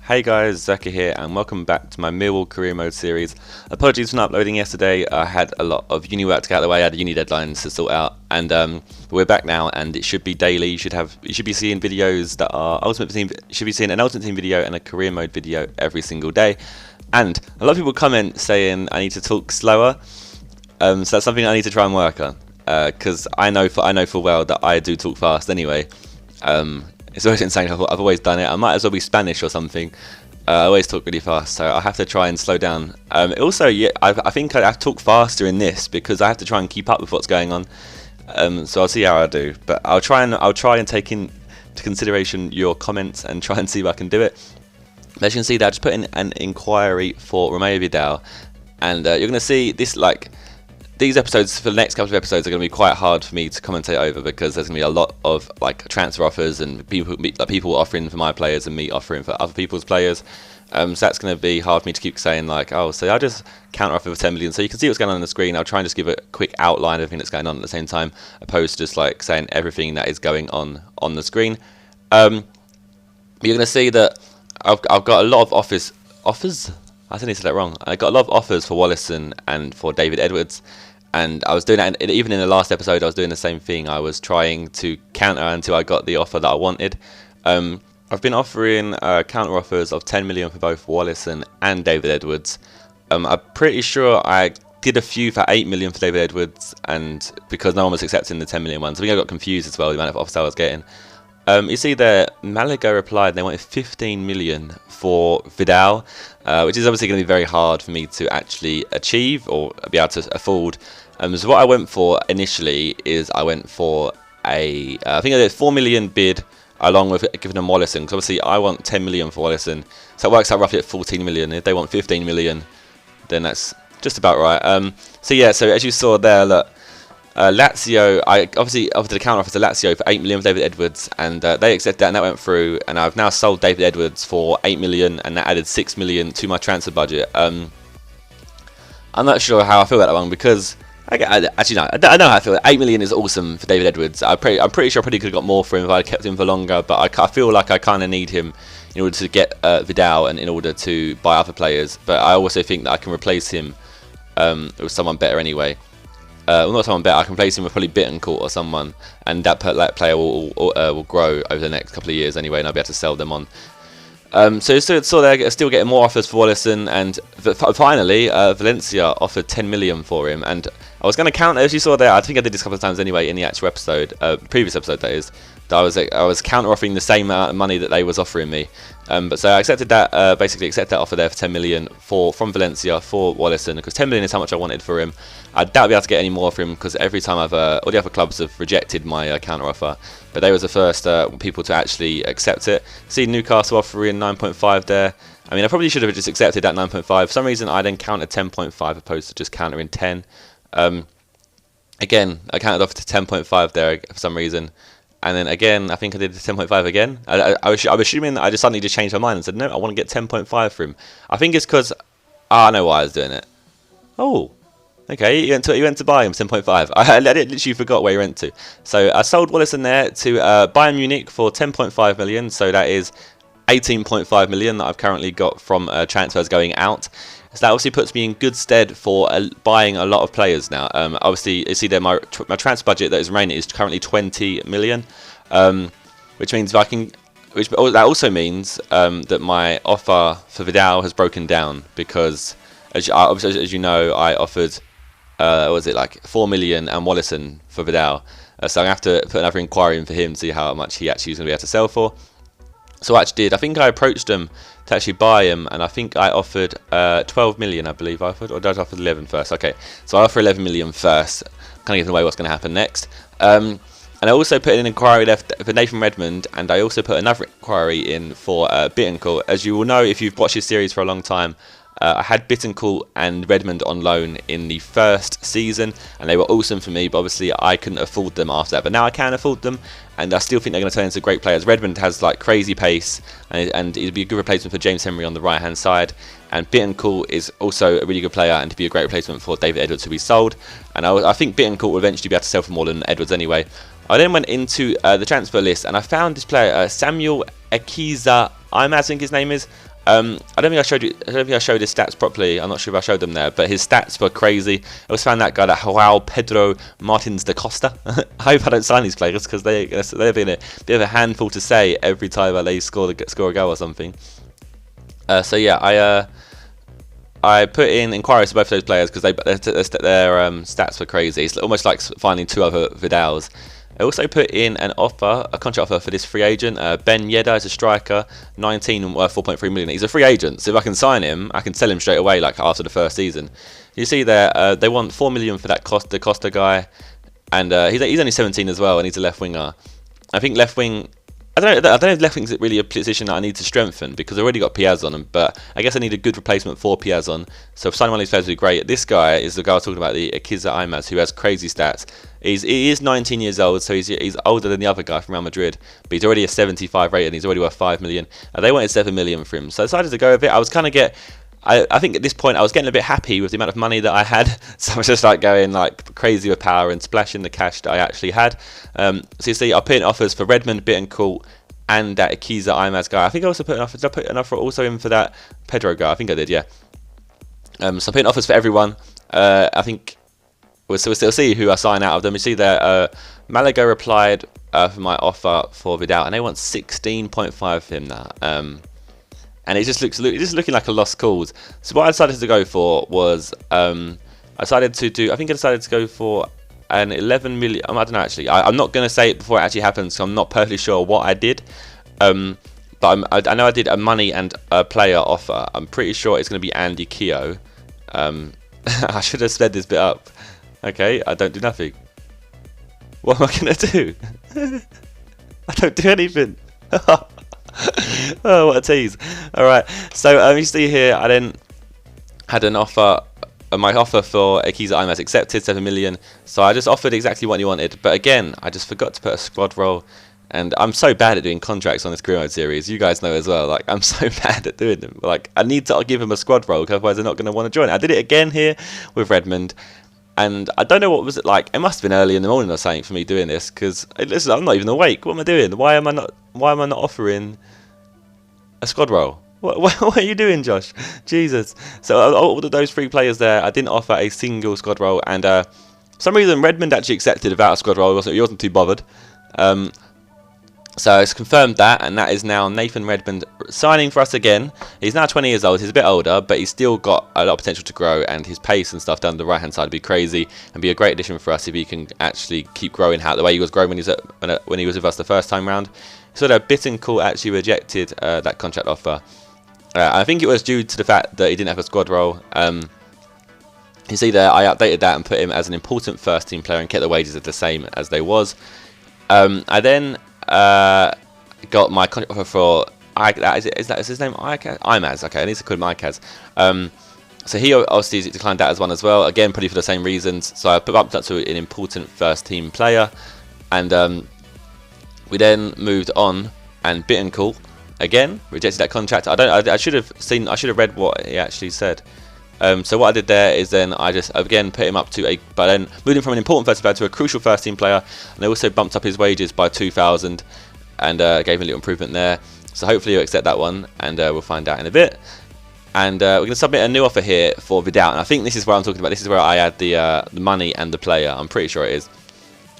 Hey guys, Zerkaa here and welcome back to my Millwall career mode series. Apologies for not uploading yesterday. I had a lot of uni work to get out of the way. I had uni deadlines to sort out, and we're back now and it should be daily. You should be seeing videos that are Ultimate Team. You should be seeing an Ultimate Team video and a career mode video every single day. And a lot of people comment saying I need to talk slower. So that's something I need to try and work on, because I know full well that I do talk fast anyway. It's always insane. I've always done it. I might as well be Spanish or something. I always talk really fast, so I have to try and slow down. Also, yeah, I think I have to talk faster in this because I have to try and keep up with what's going on. So I'll see how I do, but I'll try and take into consideration your comments and try and see if I can do it. But as you can see, I just put in an inquiry for Romeo Vidal, and you're going to see this these episodes for the next couple of episodes are going to be quite hard for me to commentate over because there's going to be a lot of transfer offers and people offering for my players and me offering for other people's players. So that's going to be hard for me to keep saying oh, so I'll just counter offer for 10 million. So you can see what's going on the screen. I'll try and just give a quick outline of everything that's going on at the same time, opposed to just saying everything that is going on the screen. You're going to see that I've got a lot of offers. I think I said that wrong. I got a lot of offers for Wallison and for David Edwards. And I was doing that, even in the last episode, I was doing the same thing. I was trying to counter until I got the offer that I wanted. I've been offering counter offers of 10 million for both Wallison and David Edwards. I'm pretty sure I did a few for 8 million for David Edwards, and because no one was accepting the 10 million ones, I think I got confused as well, the amount of offers I was getting. You see there, Malaga replied they wanted 15 million for Vidal, which is obviously going to be very hard for me to actually achieve or be able to afford. So what I went for initially is I went for I think I did 4 million bid along with giving them Wallison, because obviously I want 10 million for Wallison, so it works out roughly at 14 million. If they want 15 million, then that's just about right. So yeah, so as you saw there, look. Lazio, I obviously offered a counter offer to Lazio for 8 million for David Edwards, and they accepted that, and that went through. And I've now sold David Edwards for 8 million, and that added 6 million to my transfer budget. I'm not sure how I feel about that one because actually no, I know how I feel. 8 million is awesome for David Edwards. I'm pretty sure I probably could have got more for him if I had kept him for longer, but I feel like I kind of need him in order to get Vidal and in order to buy other players. But I also think that I can replace him with someone better anyway. Well, not someone better. I can place him with probably Bittencourt or someone, and that player will grow over the next couple of years anyway, and I'll be able to sell them on. So they're still getting more offers for Wallison, and finally Valencia offered 10 million for him. And I was going to counter, as you saw there, I think I did this a couple of times anyway in the actual episode, previous episode that is, that I was counter offering the same amount of money that they was offering me. But so I accepted that, basically accepted that offer there for 10 million from Valencia for Wallison, because 10 million is how much I wanted for him. I doubt I'll be able to get any more for him because every time all the other clubs have rejected my counter offer, but they was the first people to actually accept it. See Newcastle offering 9.5 there. I mean, I probably should have just accepted that 9.5. For some reason, I then countered 10.5 opposed to just countering 10. Again, I counted off to 10.5 there for some reason. And then again, I think I did 10.5 again. I was assuming that I just suddenly changed my mind and said, no, I want to get 10.5 for him. I think it's because I know why I was doing it. Oh, okay, you went to buy him 10.5. I literally forgot where you went to. So I sold Wallison there to Bayern Munich for 10.5 million. So that is 18.5 million that I've currently got from transfers going out. So that obviously puts me in good stead for buying a lot of players now. Obviously, you see there my transfer budget that is remaining is currently 20 million, which means that also means that my offer for Vidal has broken down because, as you know, I offered what was it 4 million and Wallison for Vidal. So I'm gonna have to put another inquiry in for him to see how much he actually is going to be able to sell for. So I actually did. I think I approached them to actually buy him, and I think I offered 12 million, I believe I offered, or did I offer 11 first? Okay, so I offer 11 million first, kind of giving away what's going to happen next. And I also put in an inquiry there for Nathan Redmond, and I also put another inquiry in for Bittencourt. As you will know, if you've watched this series for a long time, I had Bittencourt and Redmond on loan in the first season, and they were awesome for me, but obviously I couldn't afford them after that. But now I can afford them, and I still think they're going to turn into great players. Redmond has crazy pace, and he'd be a good replacement for James Henry on the right-hand side. And Bittencourt is also a really good player, and to be a great replacement for David Edwards to be sold. And I think Bittencourt will eventually be able to sell for more than Edwards anyway. I then went into the transfer list, and I found this player, Samuel Ekiza, I think his name is. I don't think I showed you. I don't think I showed his stats properly. I'm not sure if I showed them there, but his stats were crazy. I also found that guy, that Joao Pedro Martins da Costa. I hope I don't sign these players because they've been a bit of a handful to say every time they score a goal or something. So yeah, I put in inquiries for both of those players because their stats were crazy. It's almost like finding two other Vidals. I also put in a contract offer for this free agent, Ben Yedder, is a striker, 19 and worth 4.3 million. He's a free agent, so if I can sign him, I can sell him straight away, like after the first season. You see there, they want 4 million for that Costa guy, and he's only 17 as well, and he's a left winger. I think left wing. I don't know if left wing's really a position that I need to strengthen because I already got Piaz on him, but I guess I need a good replacement for Piaz on. So signing one of these players would be great. This guy is the guy I was talking about, the Akiza Imaz, who has crazy stats. He is 19 years old, so he's older than the other guy from Real Madrid, but he's already a 75 rated and he's already worth 5 million. They wanted 7 million for him, so I decided to go with it. I was kind of I think at this point I was getting a bit happy with the amount of money that I had, so I was just like going like crazy with power and splashing the cash that I actually had. So you see, I put in offers for Redmond, Bittencourt, and that Akiza Imaz guy. I think I also put an offer. Did I put an offer also in for that Pedro guy? I think I did, yeah. So I put in offers for everyone. I think we'll still see who I sign out of them. You see there, Malaga replied for my offer for Vidal, and they want 16.5 for him now. And it just looking like a lost cause. So what I decided to go for was I decided to go for an 11 million. I don't know actually. I'm not going to say it before it actually happens, so I'm not perfectly sure what I did. But I know I did a money and a player offer. I'm pretty sure it's going to be Andy Keogh. I should have sped this bit up. Okay, I don't do nothing. What am I going to do? I don't do anything. Oh, what a tease. Alright, so you see here, I then had an offer. My offer for Akiza Imaz accepted, 7 million. So I just offered exactly what he wanted. But again, I just forgot to put a squad role. And I'm so bad at doing contracts on this career mode series. You guys know as well. Like, I'm so bad at doing them. Like, I need to give him a squad role, otherwise they're not going to want to join. I did it again here with Redmond. And I don't know what was it like. It must have been early in the morning or something for me doing this, because listen, I'm not even awake. What am I doing? Why am I not offering a squad role? What are you doing, Josh? Jesus. So all of those 3 players there, I didn't offer a single squad role, and for some reason Redmond actually accepted without a squad role. He wasn't too bothered. So it's confirmed that, and that is now Nathan Redmond signing for us again. He's now 20 years old. He's a bit older, but he's still got a lot of potential to grow, and his pace and stuff down the right hand side would be crazy and be a great addition for us if he can actually keep growing the way he was growing when he was with us the first time round. So that Bittencourt actually rejected that contract offer. I think it was due to the fact that he didn't have a squad role. You see there, I updated that and put him as an important first team player and kept the wages at the same as they was. I then got my contract offer for is his name Imaz? Okay, I need to call him Imaz. So he obviously declined that as one as well. Again, probably for the same reasons. So I bumped up to an important first team player, and we then moved on. And Bittencourt again rejected that contract. I should have read what he actually said. So what I did there is then I just again put him up to but then moved him from an important first team player to a crucial first team player, and I also bumped up his wages by 2,000 and gave him a little improvement there. So hopefully you'll accept that one, and we'll find out in a bit. And we're going to submit a new offer here for Vidal, and I think this is where I'm talking about. This is where I add the money and the player. I'm pretty sure it is.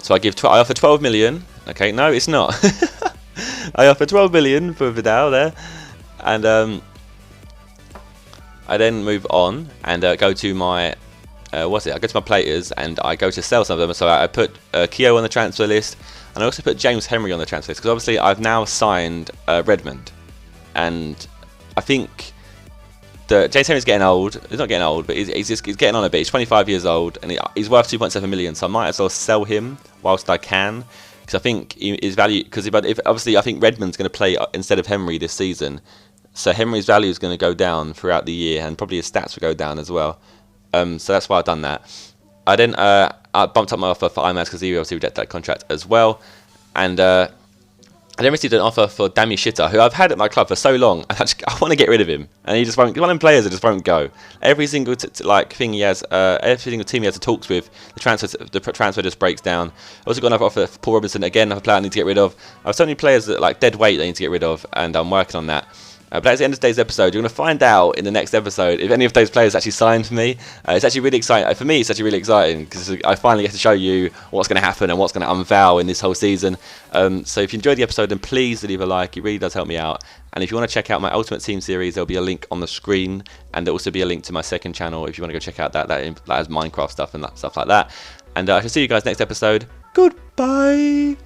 So I offer 12 million. Okay, no, it's not. I offer 12 million for Vidal there, and I then move on and go to my I go to my players and I go to sell some of them. So I put Keogh on the transfer list, and I also put James Henry on the transfer list because obviously I've now signed Redmond, and I think that James Henry's getting old. He's not getting old, but he's getting on a bit. He's 25 years old and he's worth 2.7 million. So I might as well sell him whilst I can, because I think his value. Because if obviously I think Redmond's going to play instead of Henry this season. So Henry's value is going to go down throughout the year, and probably his stats will go down as well. So that's why I've done that. I then I bumped up my offer for Imaz because he obviously rejected that contract as well. And I then received an offer for Dami Shitta, who I've had at my club for so long. I want to get rid of him, and he just won't. One of them players that just won't go. Every single thing he has, every single team he has to talks with, the transfer just breaks down. I also got another offer for Paul Robinson, again another player I need to get rid of. I have so many players that like dead weight that I need to get rid of, and I'm working on that. But that's the end of today's episode. You're going to find out in the next episode if any of those players actually signed for me. It's actually really exciting. For me, it's actually really exciting because I finally get to show you what's going to happen and what's going to unveil in this whole season. So if you enjoyed the episode, then please leave a like. It really does help me out. And if you want to check out my Ultimate Team series, there'll be a link on the screen, and there'll also be a link to my second channel if you want to go check out that has Minecraft stuff and stuff like that. And I shall see you guys next episode. Goodbye.